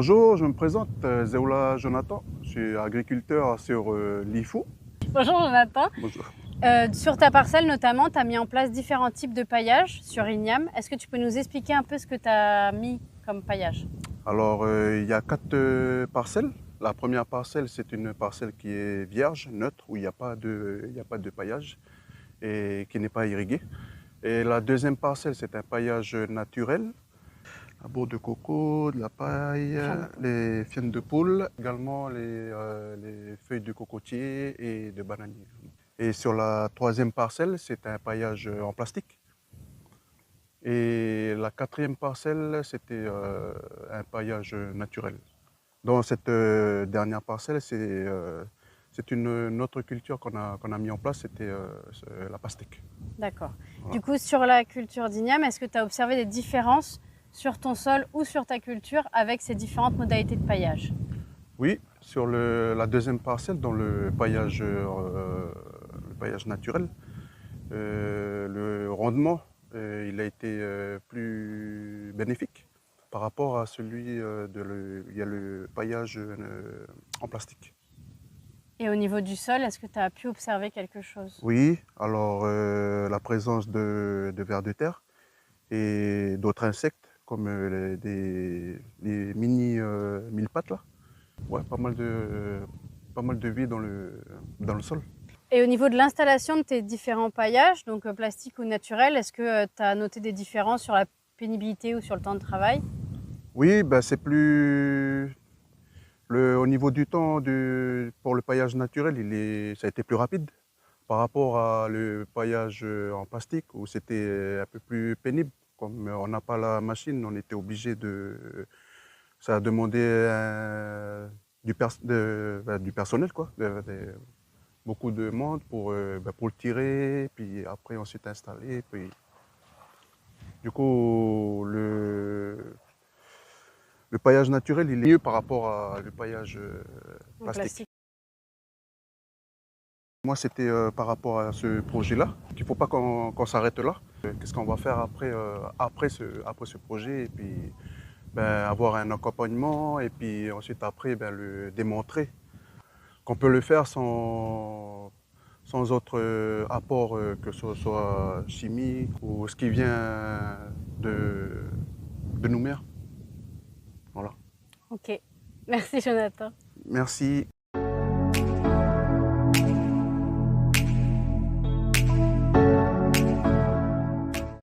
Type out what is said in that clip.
Bonjour, je me présente, Zéoula Jonathan. Je suis agriculteur sur l'IFO. Bonjour Jonathan. Bonjour. Sur ta parcelle notamment, tu as mis en place différents types de paillage sur Ignam. Est-ce que tu peux nous expliquer un peu ce que tu as mis comme paillage? Alors, il y a 4 parcelles. La première parcelle, c'est une parcelle qui est vierge, neutre, où il y a pas de paillage et qui n'est pas irriguée. Et la deuxième parcelle, c'est un paillage naturel. La bourre de coco, de la paille, les fientes de poule, également les feuilles de cocotier et de bananier. Et sur la troisième parcelle, c'est un paillage en plastique. Et la quatrième parcelle, c'était un paillage naturel. Dans cette dernière parcelle, c'est une autre culture qu'on a mis en place, c'était la pastèque. D'accord. Voilà. Du coup, sur la culture d'Ignam, est-ce que tu as observé des différences sur ton sol ou sur ta culture avec ces différentes modalités de paillage? Oui, sur la deuxième parcelle, dans le paillage naturel, le rendement il a été plus bénéfique par rapport à celui il y a le paillage en plastique. Et au niveau du sol, est-ce que tu as pu observer quelque chose? Oui, alors la présence de vers de terre et d'autres insectes comme les mini mille-pattes là. Ouais, pas mal de vie dans le sol. Et au niveau de l'installation de tes différents paillages, donc plastique ou naturel, est-ce que tu as noté des différences sur la pénibilité ou sur le temps de travail? Oui, ben c'est plus au niveau du temps pour le paillage naturel, ça a été plus rapide par rapport à le paillage en plastique où c'était un peu plus pénible. Comme on n'a pas la machine, on était obligé ça a demandé du personnel, quoi, beaucoup de monde pour le tirer, puis après ensuite installer. Puis, du coup, le paillage naturel, il est mieux par rapport à le paillage En plastique. plastique. Moi, c'était par rapport à ce projet-là. Il ne faut pas qu'on s'arrête là. Qu'est-ce qu'on va faire après ce projet et puis avoir un accompagnement et puis ensuite après le démontrer qu'on peut le faire sans autre apport que ce soit chimique ou ce qui vient de nos mers. Voilà. Ok. Merci Jonathan. Merci.